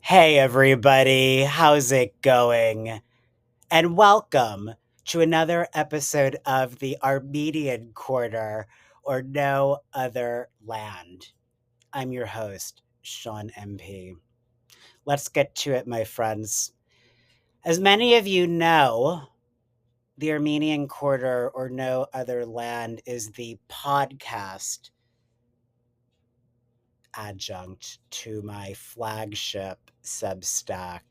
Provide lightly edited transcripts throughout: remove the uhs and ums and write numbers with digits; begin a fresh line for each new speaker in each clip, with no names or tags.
Hey, everybody, how's it going? And welcome to another episode of the Armenian Quarter or No Other Land. I'm your host, Sean MP. Let's get to it, my friends. As many of you know, the Armenian Quarter or No Other Land is the podcast adjunct to my flagship Substack,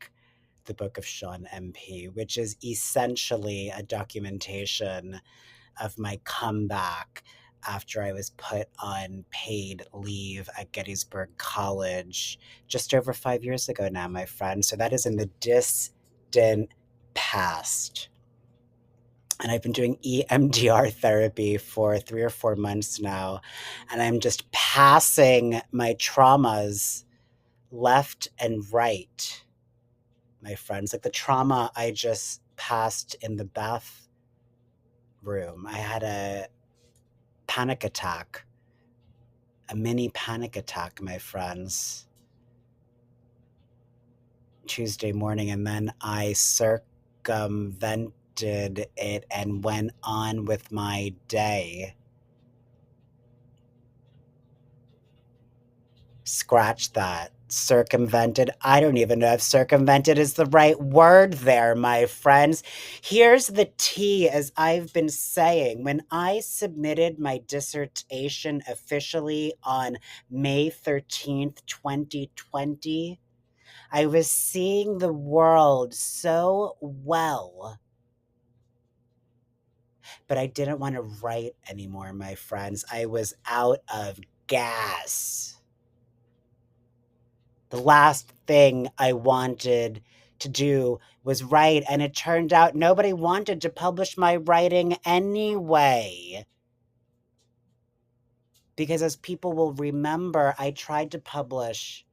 the Book of Sean MP, which is essentially a documentation of my comeback after I was put on paid leave at Gettysburg College just over 5 years ago now, my friend. So that is in the distant past. And I've been doing EMDR therapy for 3 or 4 months now. And I'm just passing my traumas left and right, my friends. Like the trauma I just passed in the bathroom. I had a panic attack, a mini panic attack, my friends, Tuesday morning. And then I circumvented it and went on with my day. Scratch that. Circumvented. I don't even know if circumvented is the right word there, my friends. Here's the tea, as I've been saying. When I submitted my dissertation officially on May 13th, 2020, I was seeing the world so well, but I didn't want to write anymore, my friends. I was out of gas. The last thing I wanted to do was write, and it turned out nobody wanted to publish my writing anyway. Because as people will remember, I tried to publish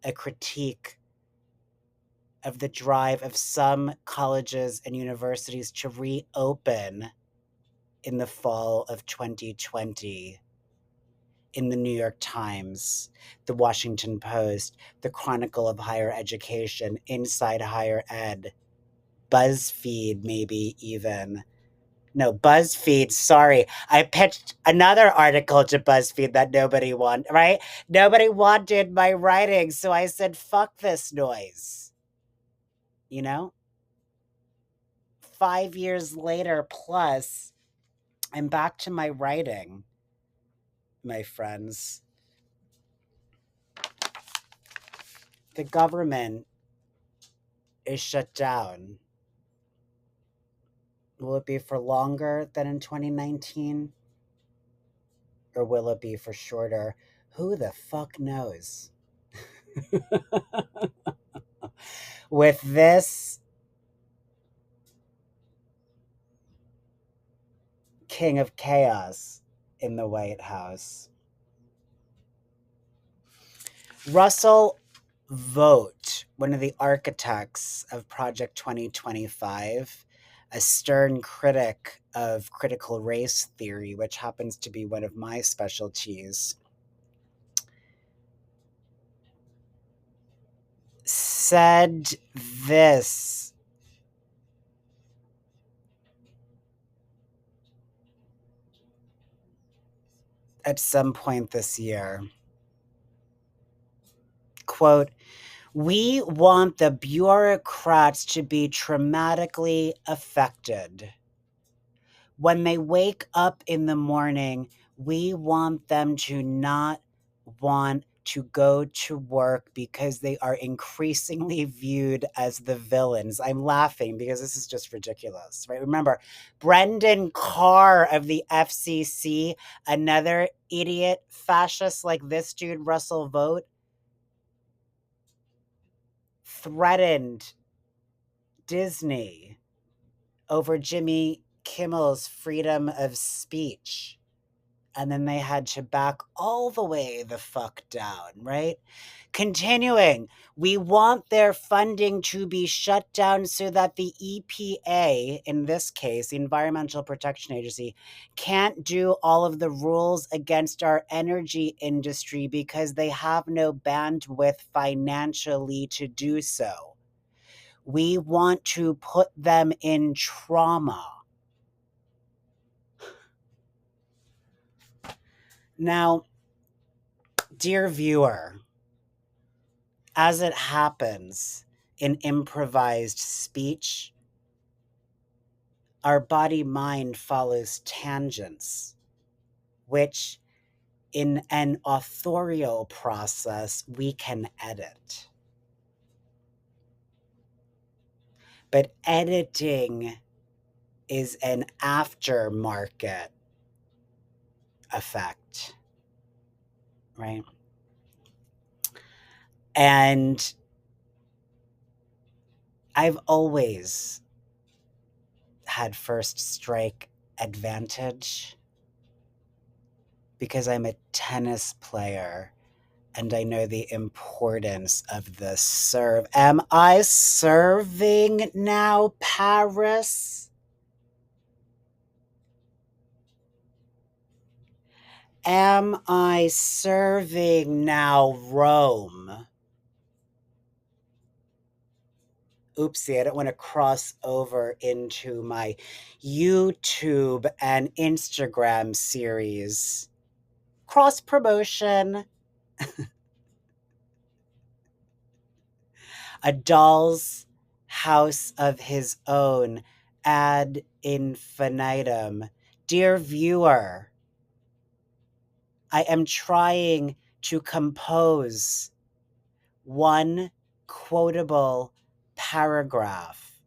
a critique of the drive of some colleges and universities to reopen in the fall of 2020. In the New York Times, the Washington Post, the Chronicle of Higher Education, Inside Higher Ed, BuzzFeed, maybe even. No, BuzzFeed, sorry. I pitched another article to BuzzFeed that nobody wanted, right? Nobody wanted my writing, so I said, fuck this noise. You know? 5 years later plus, I'm back to my writing, my friends. The government is shut down. Will it be for longer than in 2019? Or will it be for shorter? Who the fuck knows? With this king of chaos in the White House. Russell Vought, one of the architects of Project 2025, a stern critic of critical race theory, which happens to be one of my specialties, said this. At some point this year, quote, "We want the bureaucrats to be traumatically affected. When they wake up in the morning, we want them to not want to go to work because they are increasingly viewed as the villains." I'm laughing because this is just ridiculous, right? Remember, Brendan Carr of the FCC, another idiot fascist like this dude, Russell Vought, threatened Disney over Jimmy Kimmel's freedom of speech and then they had to back all the way the fuck down, right? Continuing, we want their funding to be shut down so that the EPA, in this case, the Environmental Protection Agency, can't do all of the rules against our energy industry because they have no bandwidth financially to do so. We want to put them in trauma. Now, dear viewer, as it happens in improvised speech, our body-mind follows tangents, which in an authorial process we can edit. But editing is an aftermarket effect, right? And I've always had first strike advantage because I'm a tennis player and I know the importance of the serve. Am I serving now, Paris? Am I serving now, Rome? Oopsie, I don't want to cross over into my YouTube and Instagram series. Cross promotion. A doll's house of his own ad infinitum. Dear viewer, I am trying to compose one quotable paragraph,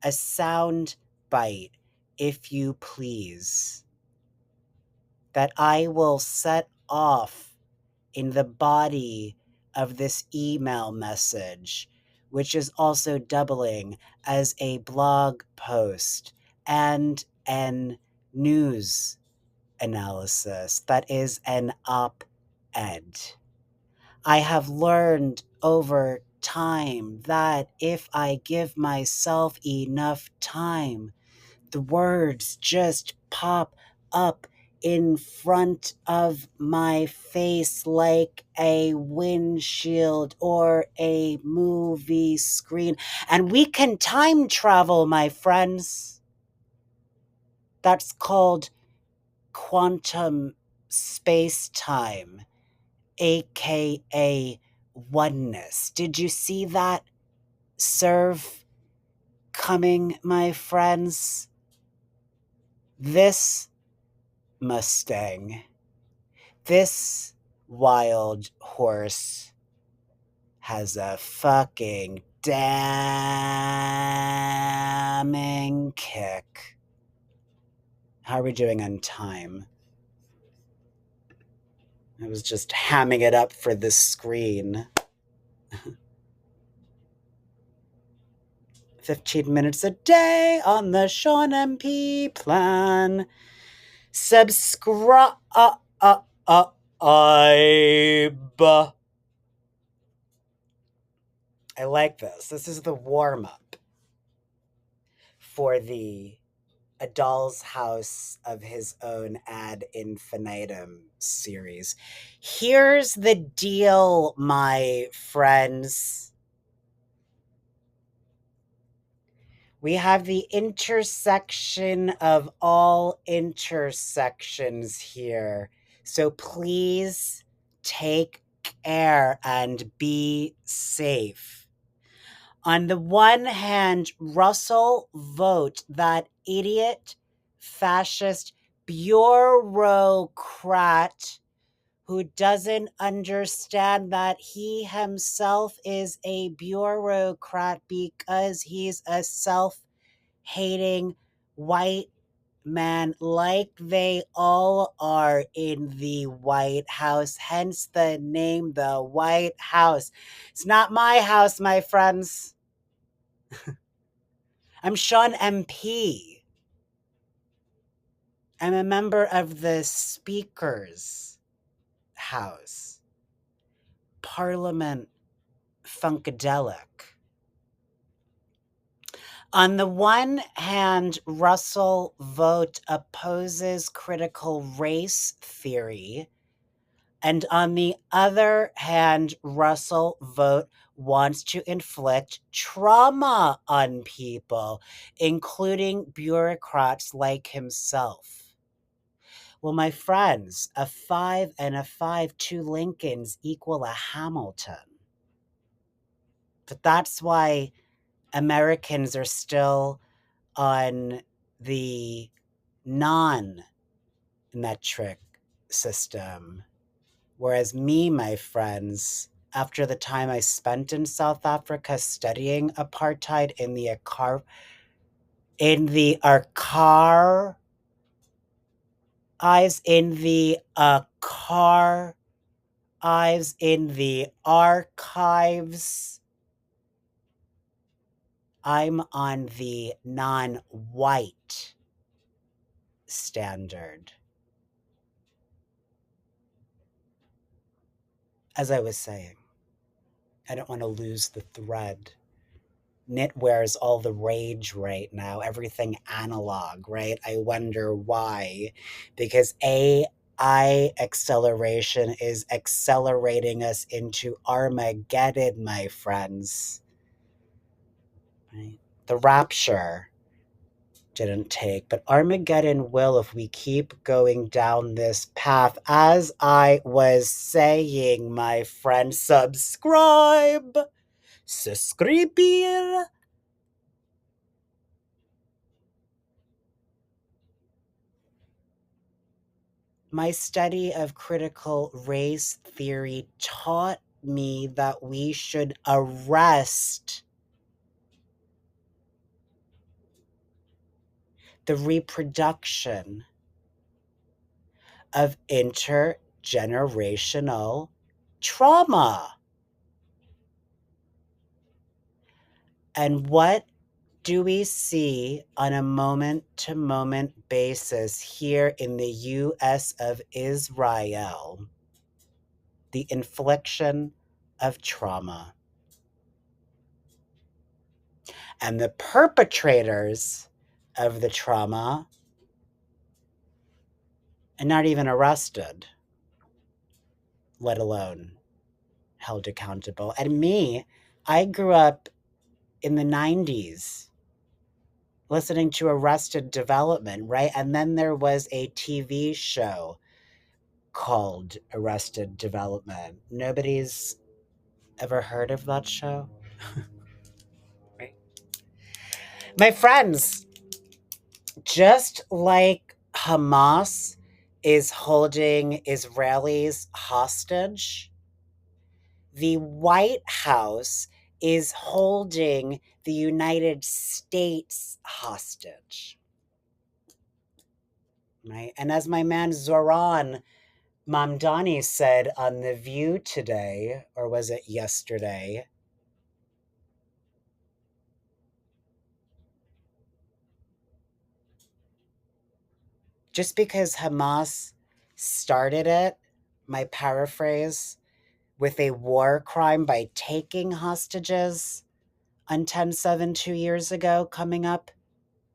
a sound bite, if you please, that I will set off in the body of this email message, which is also doubling as a blog post and an news analysis that is an op-ed. I have learned over time that if I give myself enough time, the words just pop up in front of my face like a windshield or a movie screen. And we can time travel, my friends. That's called quantum space-time, aka oneness. Did you see that serve coming, my friends? This Mustang, this wild horse has a fucking damning kick. How are we doing on time? I was just hamming it up for the screen. 15 minutes a day on the Sean MP plan. Subscribe. I like this. This is the warm-up for the A Doll's House of His Own ad infinitum series. Here's the deal, my friends. We have the intersection of all intersections here. So please take care and be safe. On the one hand, Russell Vought, that idiot, fascist bureaucrat who doesn't understand that he himself is a bureaucrat because he's a self-hating white man, like they all are in the White House, hence the name, the White House. It's not my house, my friends. I'm Sean MP. I'm a member of the Speaker's House, Parliament Funkadelic. On the one hand, Russell Vought opposes critical race theory, and on the other hand, Russell Vought wants to inflict trauma on people, including bureaucrats like himself. Well, my friends, a 5 and a 5, 2 Lincolns equal a Hamilton. But that's why Americans are still on the non-metric system. Whereas me, my friends, after the time I spent in South Africa studying apartheid in the archives, I'm on the non-white standard. As I was saying, I don't want to lose the thread. Knitwear is all the rage right now, everything analog, right? I wonder why. Because AI acceleration is accelerating us into Armageddon, my friends. Right? The rapture didn't take, but Armageddon will if we keep going down this path. As I was saying, my friend, subscribe. Suscribir. My study of critical race theory taught me that we should arrest the reproduction of intergenerational trauma. And what do we see on a moment-to-moment basis here in the US of Israel? The infliction of trauma. And the perpetrators of the trauma are not even arrested, let alone held accountable. And me, I grew up in the 90s listening to Arrested Development, right? And then there was a TV show called Arrested Development. Nobody's ever heard of that show? Right. My friends, just like Hamas is holding Israelis hostage, the White House is holding the United States hostage. Right? And as my man Zoran Mamdani said on The View today, or was it yesterday? Just because Hamas started it, my paraphrase, with a war crime by taking hostages on 10/7 2 years ago, coming up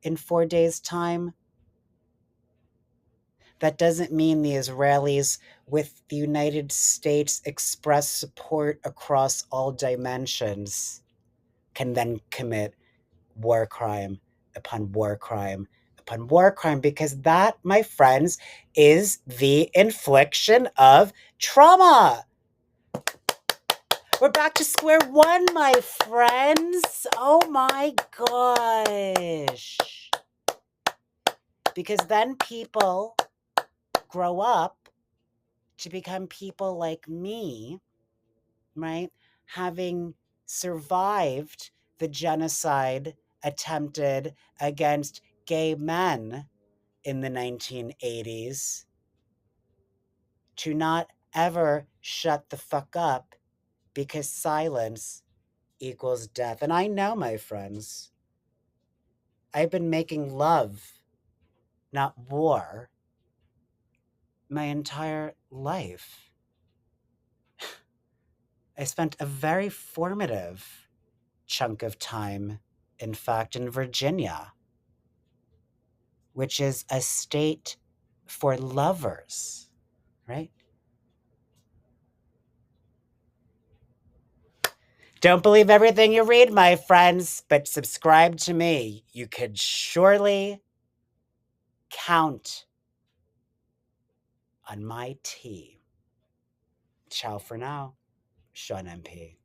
in 4 days' time, that doesn't mean the Israelis with the United States express support across all dimensions can then commit war crime upon war crime upon war crime, because that, my friends, is the infliction of trauma. We're back to square one, my friends. Oh my gosh. Because then people grow up to become people like me, right? Having survived the genocide attempted against gay men in the 1980s, to not ever shut the fuck up, because silence equals death. And I know, my friends, I've been making love, not war, my entire life. I spent a very formative chunk of time, in fact, in Virginia, which is a state for lovers, right? Don't believe everything you read, my friends, but subscribe to me. You could surely count on my tea. Ciao for now, Sean MP.